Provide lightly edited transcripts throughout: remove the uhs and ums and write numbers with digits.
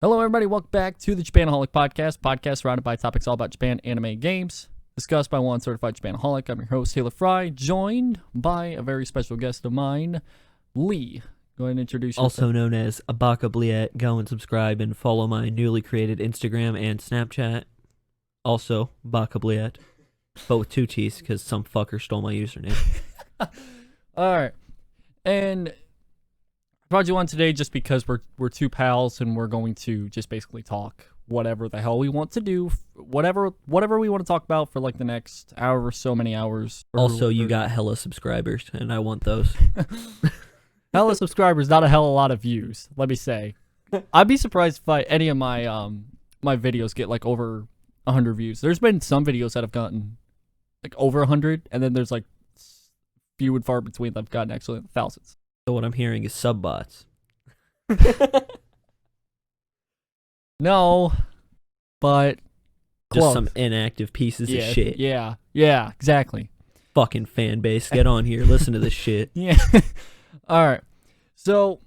Hello, everybody. Welcome back to the Japanaholic podcast surrounded by topics all about Japan, anime, games, discussed by one certified Japanaholic. I'm your host, Frey, joined by a very special guest of mine, Lee. Go ahead and introduce yourself. Also known as BakaBlyat. Go and subscribe and follow my newly created Instagram and Snapchat. Also, BakaBlyat. But with two T's, because some fucker stole my username. All right. And I brought you on today just because we're two pals and we're going to just basically talk whatever the hell we want to do, whatever we want to talk about for like the next however so many hours. Also, you got hella subscribers, and I want those. Hella subscribers, not a hell of a lot of views, let me say. I'd be surprised if any of my my videos get like over 100 views. There's been some videos that have gotten like over 100, and then there's like few and far between that have gotten actually thousands. So what I'm hearing is sub bots. No, but close. Just some inactive pieces of shit. Yeah, exactly. Fucking fan base, get on here, listen to this shit. Yeah. All right. So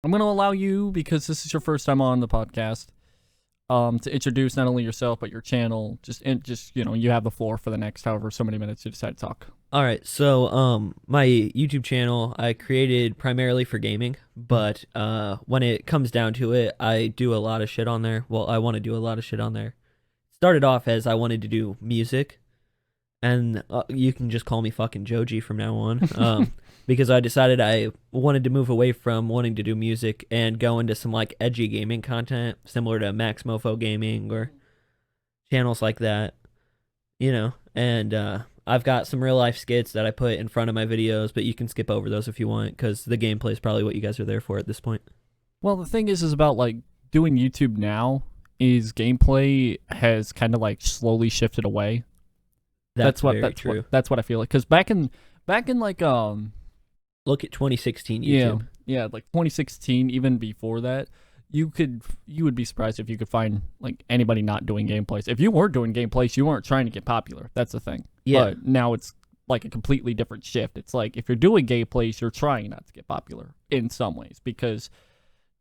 I'm going to allow you, because this is your first time on the podcast, to introduce not only yourself but your channel. Just you have the floor for the next however so many minutes you decide to talk. All right, so my YouTube channel I created primarily for gaming, but when it comes down to it, I do a lot of shit on there. Well, I want to do a lot of shit on there. Started off as I wanted to do music, and you can just call me fucking Joji from now on, because I decided I wanted to move away from wanting to do music and go into some like edgy gaming content, similar to Max Mofo Gaming or channels like that, you know, and I've got some real life skits that I put in front of my videos, but you can skip over those if you want, because the gameplay is probably what you guys are there for at this point. Well, the thing is about like doing YouTube now is gameplay has kind of like slowly shifted away. That's what I feel like. Because back in like look at 2016 YouTube. Yeah, like 2016, even before that, you would be surprised if you could find like anybody not doing gameplays. If you weren't doing gameplays, you weren't trying to get popular. That's the thing. Yeah. But now it's like a completely different shift. It's like if you're doing gameplays, you're trying not to get popular in some ways, because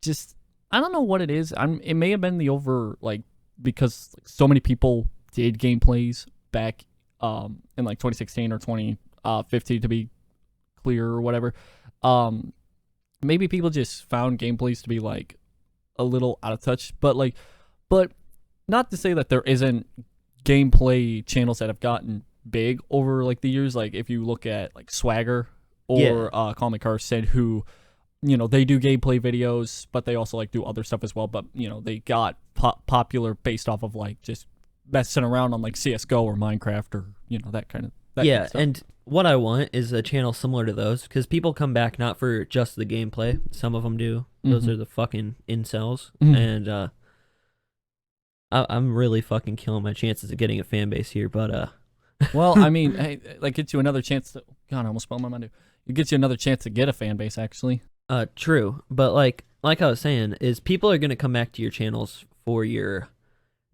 just I don't know what it is. It may have been because like, so many people did gameplays back in like 2016 or 2015 to be clear or whatever. Maybe people just found gameplays to be like a little out of touch, but not to say that there isn't gameplay channels that have gotten big over like the years. Like if you look at like Swagger or Call Me Carson, who they do gameplay videos, but they also like do other stuff as well. But they got popular based off of like just messing around on like CS:GO or Minecraft or that kind of kind of stuff. And what I want is a channel similar to those, because people come back not for just the gameplay. Some of them do. Those are the fucking incels, and I'm really fucking killing my chances of getting a fan base here. But well, I mean, hey, like gets you another chance to. God, I almost spelled my mind. It gets you another chance to get a fan base, actually. True, but like I was saying, is people are gonna come back to your channels for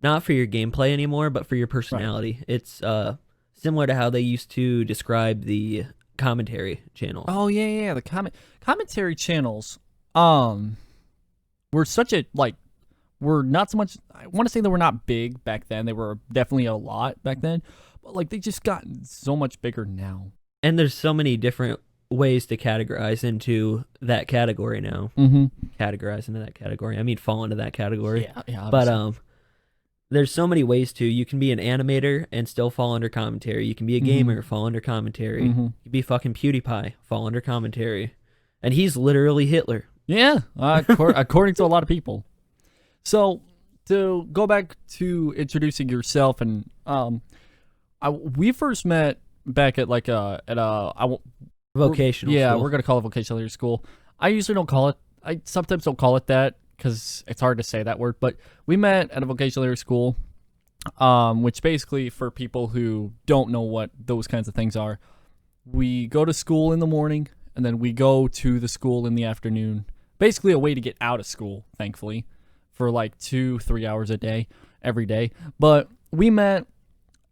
not for your gameplay anymore, but for your personality. Right. It's similar to how they used to describe the commentary channels. Oh yeah, the commentary channels. Were such a were not so much. I want to say they were not big back then. They were definitely a lot back then, but like they just gotten so much bigger now. And there's so many different ways to categorize into that category now. Categorize into that category. I mean, fall into that category. Yeah. But there's so many ways to. You can be an animator and still fall under commentary. You can be a gamer, fall under commentary. You can be fucking PewDiePie, fall under commentary. And he's literally Hitler. Yeah, according to a lot of people. So to go back to introducing yourself, and we first met back at like vocational. School. We're gonna call it vocational school. I usually don't call it. I sometimes don't call it that, because it's hard to say that word, but we met at a vocational school, which basically, for people who don't know what those kinds of things are, we go to school in the morning, and then we go to the school in the afternoon. Basically a way to get out of school, thankfully, for like 2-3 hours a day, every day. But we met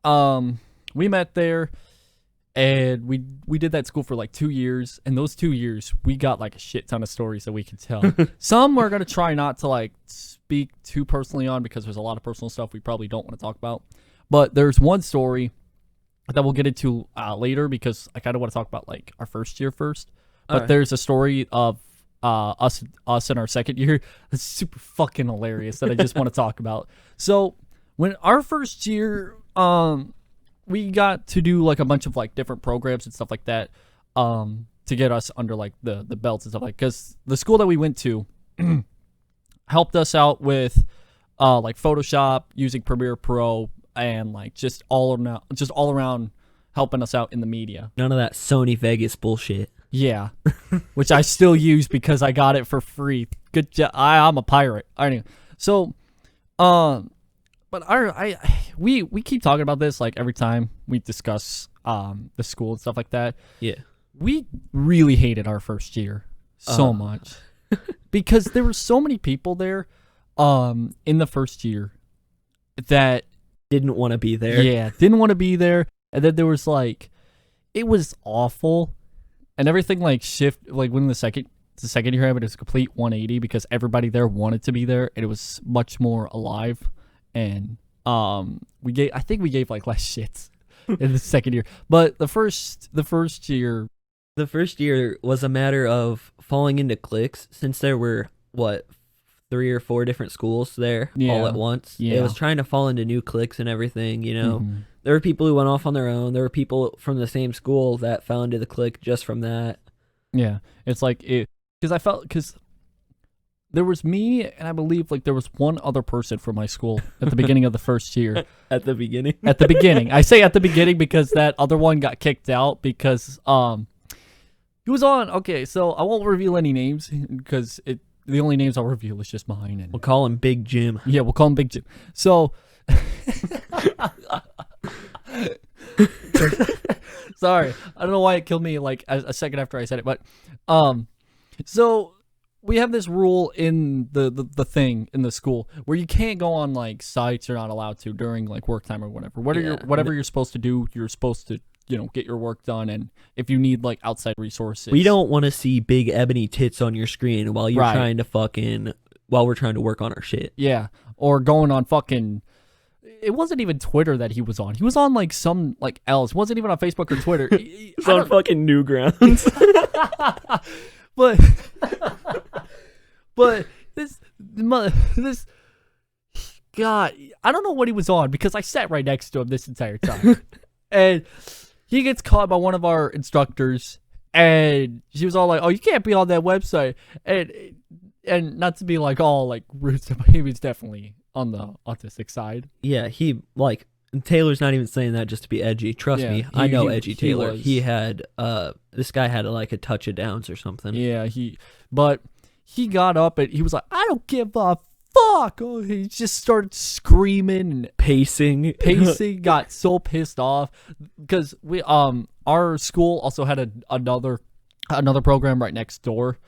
there, And we did that school for like 2 years, and those 2 years we got like a shit ton of stories that we could tell. Some we're gonna try not to like speak too personally on because there's a lot of personal stuff we probably don't want to talk about. But there's one story that we'll get into later because I kind of want to talk about like our first year first. But there's a story of us in our second year that's super fucking hilarious that I just want to talk about. So when our first year, we got to do like a bunch of like different programs and stuff like that, to get us under like the belts and stuff like. Because the school that we went to helped us out with like Photoshop, using Premiere Pro, and like just all around helping us out in the media. None of that Sony Vegas bullshit. Yeah, which I still use because I got it for free. Good job. I'm a pirate. Anyway, so, but we keep talking about this like every time we discuss the school and stuff like that. Yeah, we really hated our first year so much because there were so many people there, in the first year that didn't want to be there. Yeah, didn't want to be there, and then there was like, it was awful. And everything like like when the second year happened, it was a complete 180 because everybody there wanted to be there, and it was much more alive. And I think we gave like less shits in the second year. But the first year, was a matter of falling into cliques, since there were 3 or 4 different schools there all at once. Yeah. It was trying to fall into new cliques and everything, you know. Mm-hmm. There were people who went off on their own. There were people from the same school that fell into the clique just from that. Yeah, it's like because there was me, and I believe like there was one other person from my school at the beginning of the first year. At the beginning? At the beginning. I say at the beginning because that other one got kicked out because he was on. Okay, so I won't reveal any names because the only names I'll reveal is just mine. And we'll call him Big Jim. Yeah, we'll call him Big Jim. So. Sorry, I don't know why it killed me like a second after I said it, but so we have this rule in the thing in the school where you can't go on like sites you're not allowed to during like work time or whatever. Whatever you're supposed to do, you're supposed to get your work done, and if you need like outside resources, we don't want to see big ebony tits on your screen while you're trying to while we're trying to work on our shit. Yeah, or going on fucking. It wasn't even Twitter that he was on. He was on like some like else. It wasn't even on Facebook or Twitter. It's on fucking Newgrounds. but this God, I don't know what he was on because I sat right next to him this entire time, and he gets caught by one of our instructors, and she was all like, "Oh, you can't be on that website," and not to be like all like rude, but he was definitely on the autistic side. Yeah, he like Taylor's not even saying that just to be edgy. Trust me, I know edgy Taylor. He had this guy had like a touch of Downs or something. Yeah, but he got up and he was like, "I don't give a fuck." Oh, he just started screaming and pacing. Got so pissed off because we our school also had another program right next door.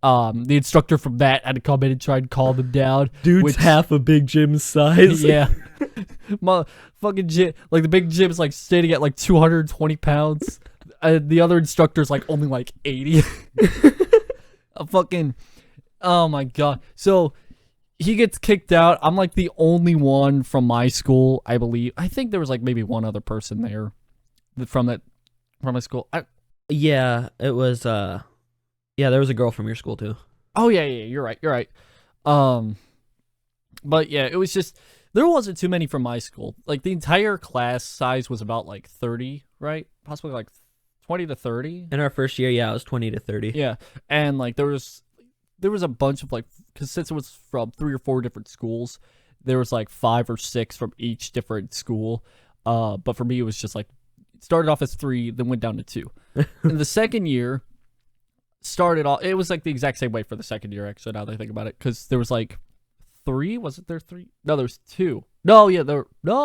The instructor from that had to come in and try and calm him down. Dude's half a Big Jim's size. Yeah. My fucking Jim, like the Big Jim's like standing at like 220 pounds. The other instructor's like only like 80. Oh my God. So he gets kicked out. I'm like the only one from my school, I believe. I think there was like maybe one other person there from my school. Yeah, it was yeah, there was a girl from your school too. Oh yeah, you're right. But yeah, it was just there wasn't too many from my school. Like the entire class size was about like 30, right? Possibly like 20 to 30. In our first year, yeah, it was 20 to 30. Yeah, and like there was a bunch of like, because since it was from 3 or 4 different schools, there was like 5 or 6 from each different school. But for me, it was just like it started off as 3, then went down to 2. In the second year. Started off, it was like the exact same way for the second year, actually, now that I think about it, because there was like 3, wasn't there 3? No, there's 2. No, yeah,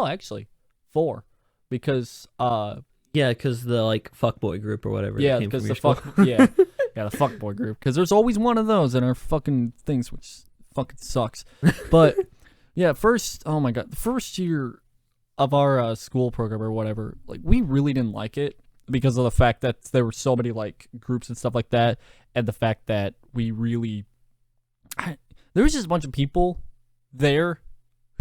actually 4, because yeah, because the like fuckboy group or whatever. Yeah, because the the fuckboy group, because there's always one of those in our fucking things, which fucking sucks. But yeah, oh my God, the first year of our school program or whatever, like we really didn't like it. because of the fact that there were so many like groups and stuff like that, and the fact that there was just a bunch of people there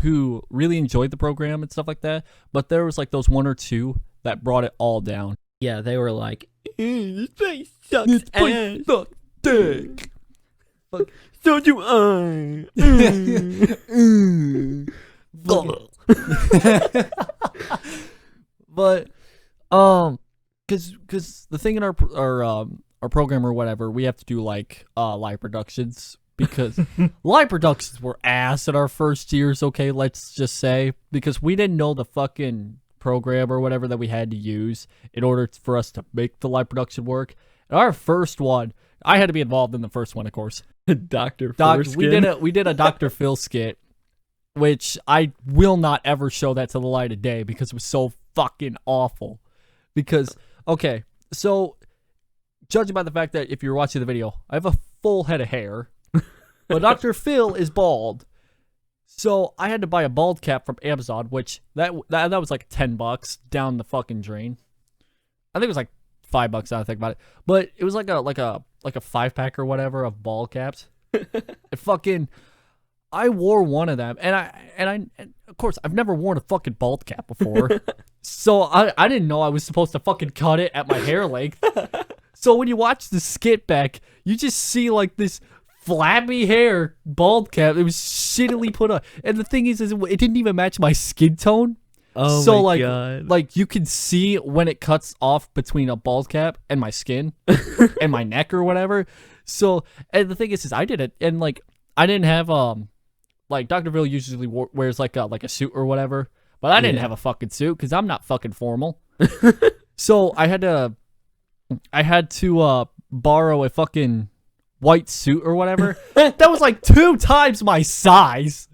who really enjoyed the program and stuff like that, but there was like those one or two that brought it all down. Yeah, they were like, this place sucks. This place sucks dick. Fuck. So do I. But because the thing in our program or whatever, we have to do like live productions, because live productions were ass in our first years. Okay, let's just say, because we didn't know the fucking program or whatever that we had to use in order for us to make the live production work. And our first one, I had to be involved in the first one, of course. Dr.Phil. We did a Dr.Phil skit, which I will not ever show that to the light of day because it was so fucking awful. Because, okay, so judging by the fact that if you're watching the video, I have a full head of hair, but Dr. Phil is bald. So I had to buy a bald cap from Amazon, which that was like $10 down the fucking drain. I think it was like $5 now I think about it. But it was like a 5-pack or whatever of bald caps. I wore one of them, and of course I've never worn a fucking bald cap before. So I didn't know I was supposed to fucking cut it at my hair length. So when you watch the skit back, you just see like this flabby hair bald cap. It was shittily put on, and the thing is it didn't even match my skin tone. Oh so my God. Like you can see when it cuts off between a bald cap and my skin and my neck or whatever. So, and the thing is I did it, and like I didn't have like Dr. Phil usually wears like a suit or whatever, but I didn't have a fucking suit because I'm not fucking formal. So I had to borrow a fucking white suit or whatever. That was like 2 times my size.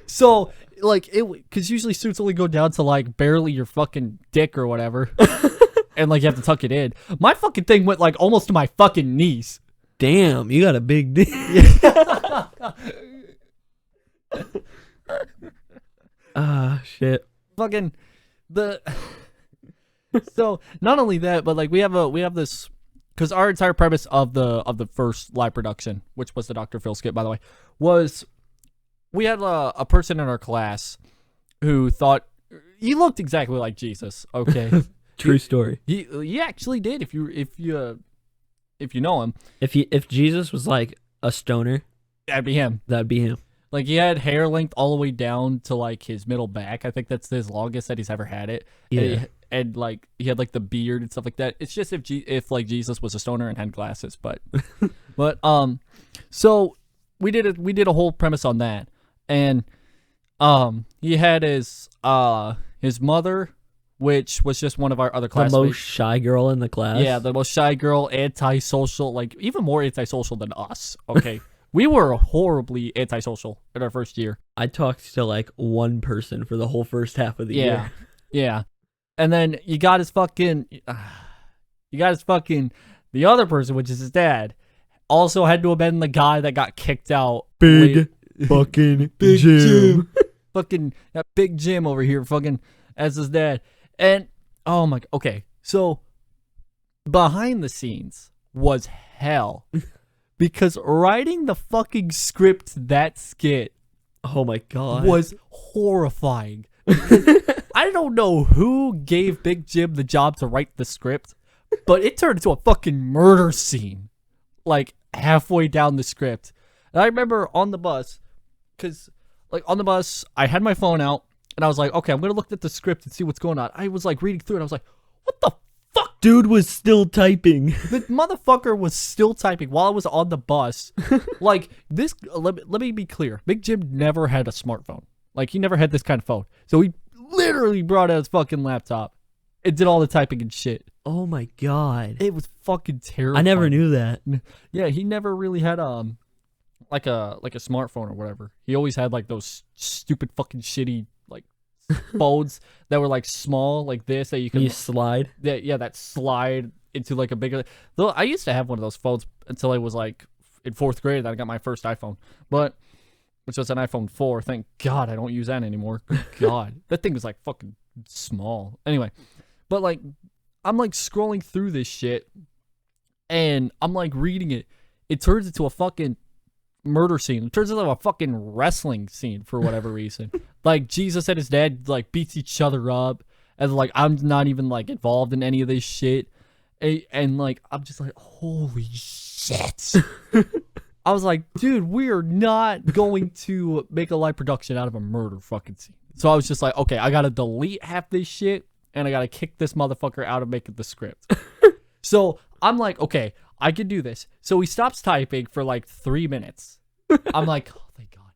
So like because usually suits only go down to like barely your fucking dick or whatever, and like you have to tuck it in. My fucking thing went like almost to my fucking knees. Damn, you got a big dick. Shit. Fucking so not only that, but like we have this, because our entire premise of the first live production, which was the Dr. Phil skit, by the way, was we had a person in our class who thought he looked exactly like Jesus. Okay, True story. He actually did. If you know him, If Jesus was like a stoner, that'd be him. that'd be him. Like he had hair length all the way down to like his middle back. I think that's his longest that he's ever had it. Yeah. And like he had like the beard and stuff like that. It's just if like Jesus was a stoner and had glasses, but so we did a whole premise on that. And he had his mother, which was just one of our other classmates. The most shy girl in the class. Yeah, the most shy girl, antisocial, like even more antisocial than us. Okay. We were horribly antisocial in our first year. I talked to like one person for the whole first half of the year. Yeah. And then you got his fucking the other person, which is his dad, also had to have been the guy that got kicked out. Big Jim. Fucking that Big Jim over here, fucking as his dad. And oh my, okay. So behind the scenes was hell. Because writing the fucking script that skit, oh my God, was horrifying. I don't know who gave Big Jim the job to write the script, but it turned into a fucking murder scene, like halfway down the script. And I remember on the bus, because like on the bus, I had my phone out and I was like, okay, I'm gonna look at the script and see what's going on. I was like reading through it. I was like, what the fuck? Dude was still typing. The motherfucker was still typing while I was on the bus. Like this, let me be clear. Big Jim never had a smartphone. Like he never had this kind of phone. So he literally brought out his fucking laptop and did all the typing and shit. Oh my God. It was fucking terrible. I never knew that. Yeah, he never really had like a smartphone or whatever. He always had like those stupid fucking shitty like phones that were like small like this that you can slide. That slide into like a bigger. Though I used to have one of those phones until I was like in 4th grade. That I got my first iPhone, which was an iPhone 4. Thank God I don't use that anymore. Good God, that thing was like fucking small. Anyway, but like I'm like scrolling through this shit, and I'm like reading it. It turns into a fucking murder scene. It turns into a fucking wrestling scene for whatever reason. Like Jesus and his dad like beats each other up, and like I'm not even like involved in any of this shit, and like I'm just like, holy shit. I was like, dude, we are not going to make a live production out of a murder fucking scene. So I was just like, okay, I gotta delete half this shit, and I gotta kick this motherfucker out of making the script. So I'm like, okay, I can do this. So he stops typing for like 3 minutes. I'm like, oh, thank God.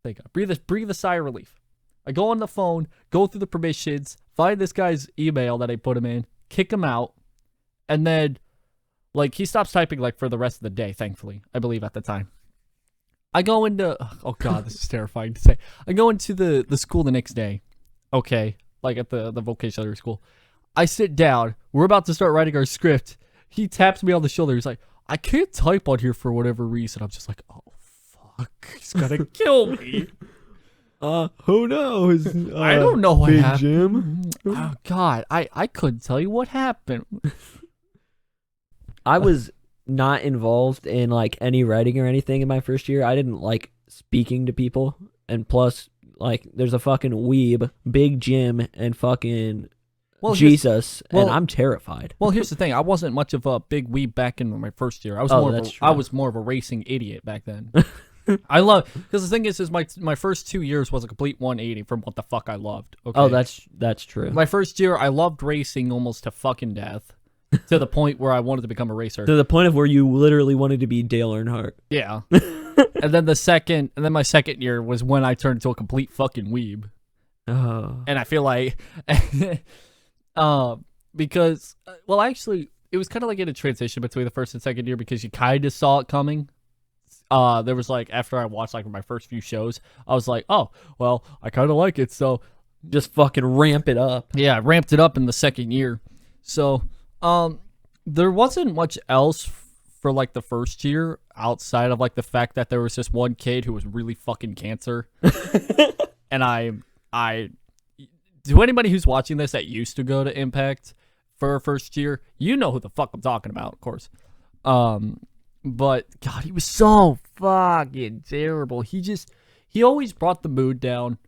Thank God. Breathe a sigh of relief. I go on the phone, go through the permissions, find this guy's email that I put him in, kick him out, and then like he stops typing like for the rest of the day, thankfully, I believe at the time. I go into, oh God, this is terrifying to say. I go into the school the next day. Okay, like at the vocational school. I sit down. We're about to start writing our script. He taps me on the shoulder. He's like, I can't type on here for whatever reason. I'm just like, oh, fuck. He's gonna kill me. Who knows? I don't know what Big happened. Jim. Oh, God. I couldn't tell you what happened. I was not involved in like any writing or anything in my first year. I didn't like speaking to people. And plus, like, there's a fucking weeb, Big Jim, and fucking Jesus, and I'm terrified. Well, here's the thing. I wasn't much of a big weeb back in my first year. I was more of a racing idiot back then. I love, because the thing is my first 2 years was a complete 180 from what the fuck I loved. Okay? Oh, that's true. My first year, I loved racing almost to fucking death, to the point where I wanted to become a racer. To the point of where you literally wanted to be Dale Earnhardt. Yeah. And then my second year was when I turned into a complete fucking weeb. Oh. And I feel like, because, well, actually, it was kind of like in a transition between the first and second year because you kind of saw it coming. There was like, after I watched like my first few shows, I was like, oh, well, I kind of like it. So just fucking ramp it up. Yeah, I ramped it up in the second year. So, there wasn't much else for like the first year outside of like the fact that there was this one kid who was really fucking cancer. And to anybody who's watching this that used to go to Impact for a first year, you know who the fuck I'm talking about, of course. But God, he was so fucking terrible. He always brought the mood down,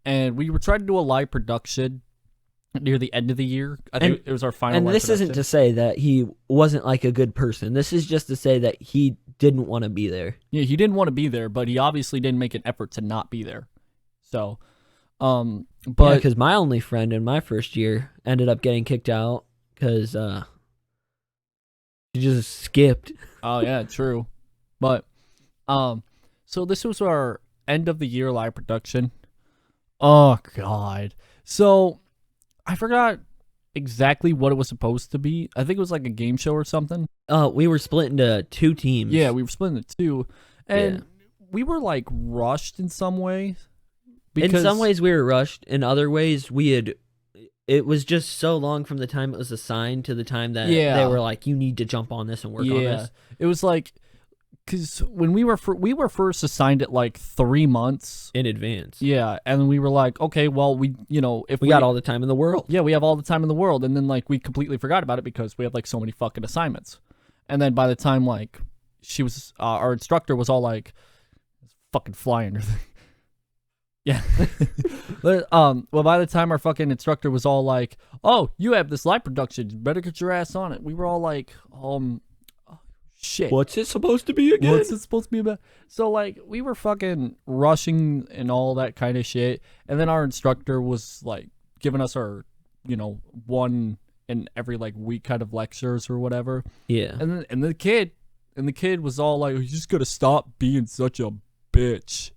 and we were trying to do a live production near the end of the year. I think it was our final. And this isn't to say that he wasn't like a good person. This is just to say that he didn't want to be there. Yeah, he didn't want to be there, but he obviously didn't make an effort to not be there. So, but because my only friend in my first year ended up getting kicked out because she just skipped. Oh yeah, true. But so this was our end of the year live production. Oh God. So I forgot exactly what it was supposed to be. I think it was like a game show or something. We were split into 2 teams. Yeah, we were split into 2. And we were like rushed in some ways. In some ways we were rushed. In other ways it was just so long from the time it was assigned to the time that they were like, you need to jump on this and work on this. It was like, because when we were first assigned it like 3 months in advance. Yeah, and we were like, okay, well, if we got all the time in the world. Yeah, we have all the time in the world, and then like we completely forgot about it because we had like so many fucking assignments. And then by the time like our instructor was all like, fucking flying or thing. Yeah. But, well, by the time our fucking instructor was all like, oh, you have this live production, you better get your ass on it. We were all like, shit. What's it supposed to be again? What's it supposed to be about? So, like, we were fucking rushing and all that kind of shit. And then our instructor was, like, giving us our, one in every, like, week kind of lectures or whatever. Yeah. And the kid was all like, you just gotta stop being such a bitch.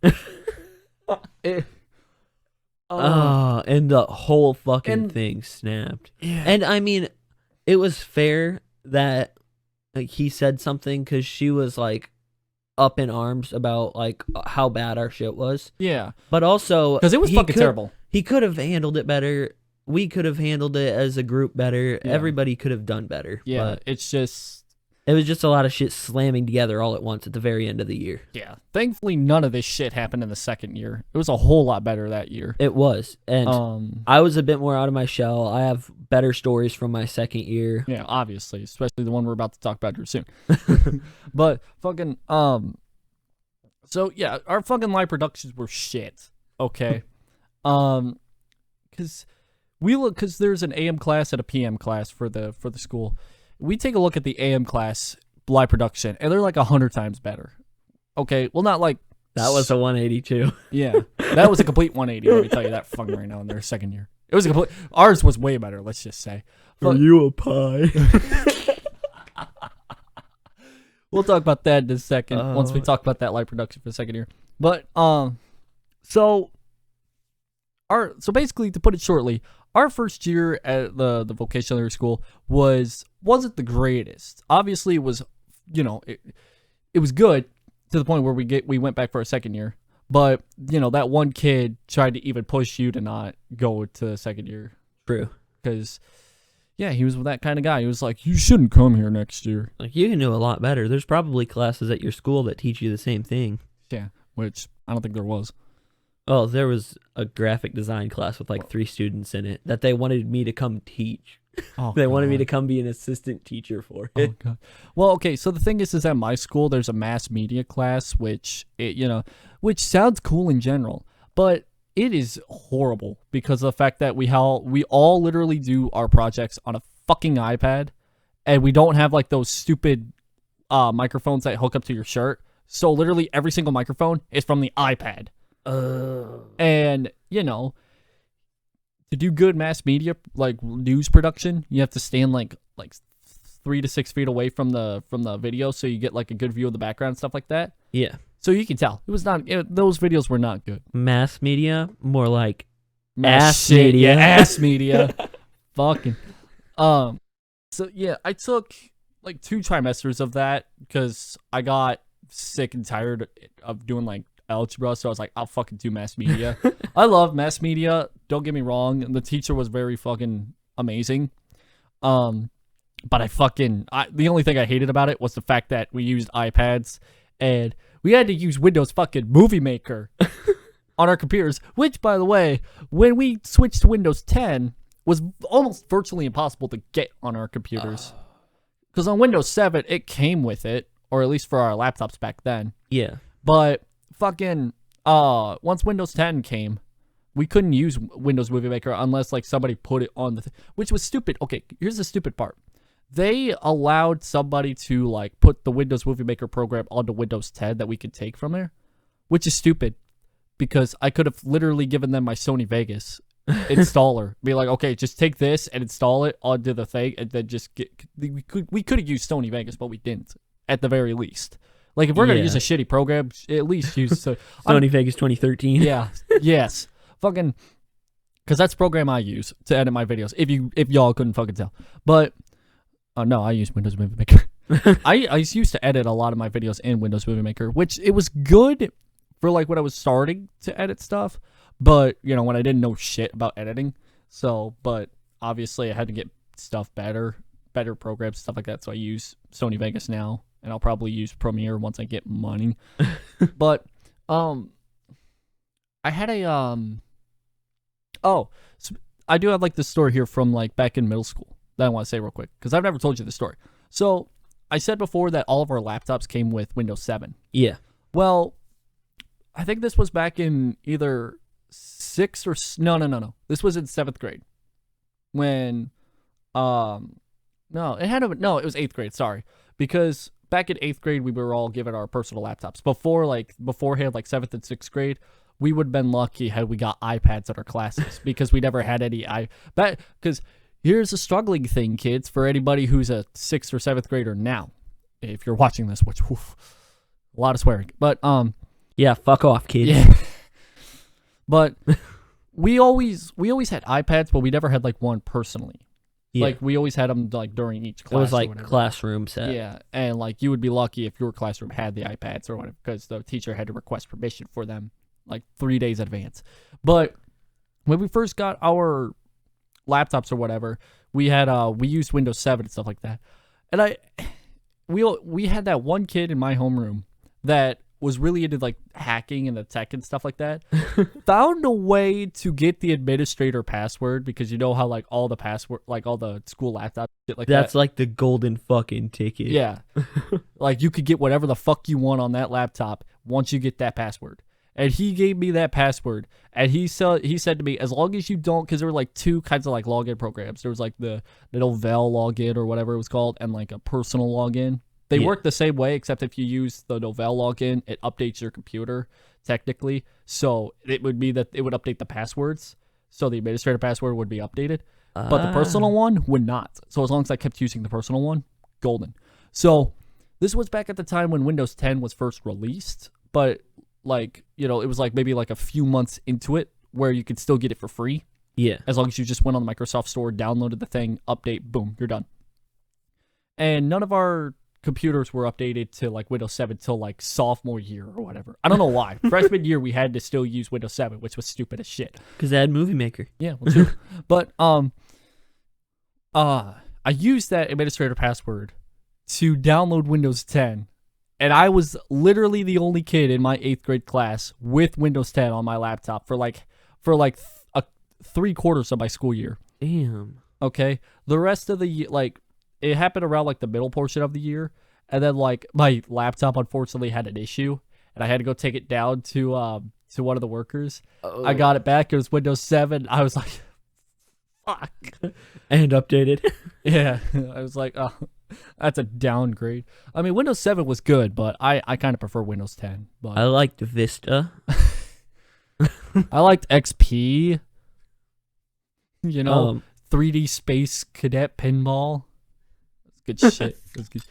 And the whole fucking thing snapped. Yeah. And I mean, it was fair that like he said something because she was like up in arms about like how bad our shit was. Yeah. But also because it was fucking terrible. He could have handled it better. We could have handled it as a group better. Yeah. Everybody could have done better. Yeah. But it's just It was just a lot of shit slamming together all at once at the very end of the year. Yeah. Thankfully, none of this shit happened in the second year. It was a whole lot better that year. It was. And I was a bit more out of my shell. I have better stories from my second year. Yeah, obviously, especially the one we're about to talk about here soon. But fucking so yeah, our fucking live productions were shit. Okay. Cuz there's an AM class and a PM class for the school. We take a look at the AM class live production and they're like 100 times better. Okay, well not like that was a 182. Yeah. That was a complete 180, let me tell you that fucking right now in their second year. It was a complete ours was way better, let's just say. Are you a pie? We'll talk about that in a second once we talk about that live production for the second year. But so basically, to put it shortly, our first year at the vocational school wasn't the greatest. Obviously, it was, it was good to the point where we went back for a second year. But that one kid tried to even push you to not go to the second year. True. Because yeah, he was that kind of guy. He was like, you shouldn't come here next year. Like, you can do a lot better. There's probably classes at your school that teach you the same thing. Yeah, which I don't think there was. Oh, there was a graphic design class with like 3 students in it that they wanted me to come teach. Oh, they wanted me to come be an assistant teacher for it. Oh, God. Well, okay, so the thing is at my school, there's a mass media class, which sounds cool in general, but it is horrible because of the fact that we all literally do our projects on a fucking iPad, and we don't have like those stupid microphones that hook up to your shirt. So literally every single microphone is from the iPad. And to do good mass media like news production, you have to stand like 3 to 6 feet away from the video, so you get like a good view of the background and stuff like that. Yeah. So you can tell those videos were not good. Mass media, more like ass media. Yeah, ass media. Fucking. So yeah, I took like 2 trimesters of that because I got sick and tired of doing like algebra, so I was like, I'll fucking do mass media. I love mass media, don't get me wrong, and the teacher was very fucking amazing. But the only thing I hated about it was the fact that we used iPads and we had to use Windows fucking Movie Maker on our computers, which, by the way, when we switched to Windows 10, was almost virtually impossible to get on our computers. Because on Windows 7, it came with it, or at least for our laptops back then. Yeah. But fucking, once Windows 10 came, we couldn't use Windows Movie Maker unless like somebody put it on which was stupid. Okay, here's the stupid part. They allowed somebody to like put the Windows Movie Maker program onto Windows 10 that we could take from there, which is stupid because I could have literally given them my Sony Vegas installer. Be like, okay, just take this and install it onto the thing, and then just we could have used Sony Vegas, but we didn't at the very least. Like, if we're going to use a shitty program, at least use Sony Vegas 2013. Yeah. Yes. Fucking, because that's the program I use to edit my videos. If y'all couldn't fucking tell. But, no, I use Windows Movie Maker. I used to edit a lot of my videos in Windows Movie Maker, which it was good for, like, when I was starting to edit stuff. But, when I didn't know shit about editing. So, but obviously I had to get stuff better programs, stuff like that. So I use Sony Vegas now. And I'll probably use Premiere once I get money. But I had so I do have like this story here from like back in middle school that I want to say real quick because I've never told you this story. So I said before that all of our laptops came with Windows 7. Yeah. Well, I think this was back in either 6th or no. This was in 7th grade when it was 8th grade. Sorry, because back in 8th grade, we were all given our personal laptops. Beforehand, like 7th and 6th grade, we would have been lucky had we got iPads at our classes because we never had any because here's a struggling thing, kids, for anybody who's a 6th or 7th grader now. If you're watching this, which, a lot of swearing. But, yeah, fuck off, kids. Yeah. But we always had iPads, but we never had like one personally. Yeah. Like, we always had them, like, during each class. It was, like, classroom set. Yeah, and, like, you would be lucky if your classroom had the iPads or whatever, because the teacher had to request permission for them, like, 3 days in advance. But when we first got our laptops or whatever, we used Windows 7 and stuff like that. And we had that one kid in my homeroom that was really into like hacking and the tech and stuff like that. Found a way to get the administrator password, because you know how like all the password, like all the school laptops, shit like That's that. like the golden fucking ticket. Yeah. Like you could get whatever the fuck you want on that laptop once you get that password. And he gave me that password, and he said to me, as long as you don't, because there were like two kinds of like login programs. There was like the Novell login or whatever it was called, and like a personal login. They work the same way, except if you use the Novell login, it updates your computer technically. So it would be that it would update the passwords. So the administrator password would be updated, but the personal one would not. So as long as I kept using the personal one, golden. So this was back at the time when Windows 10 was first released, but like, you know, it was like maybe like a few months into it where you could still get it for free. Yeah. As long as you just went on the Microsoft Store, downloaded the thing, update, boom, you're done. And none of our computers were updated to like Windows 7 till like sophomore year or whatever. I don't know why. Freshman year we had to still use Windows 7, which was stupid as shit. Because they had Movie Maker. Yeah, well, too. But I used that administrator password to download Windows 10. And I was literally the only kid in my 8th grade class with Windows 10 on my laptop for 3/4 of my school year. Damn. Okay, the rest of the year, like, it happened around like the middle portion of the year, and then like my laptop unfortunately had an issue, and I had to go take it down to one of the workers. I got it back. It was Windows 7. I was like, fuck. And updated. Yeah, I was like, oh, that's a downgrade. I mean, Windows 7 was good, but I kind of prefer Windows 10. But I liked Vista. I liked XP. You know, 3D Space Cadet Pinball. That's good shit. That's good.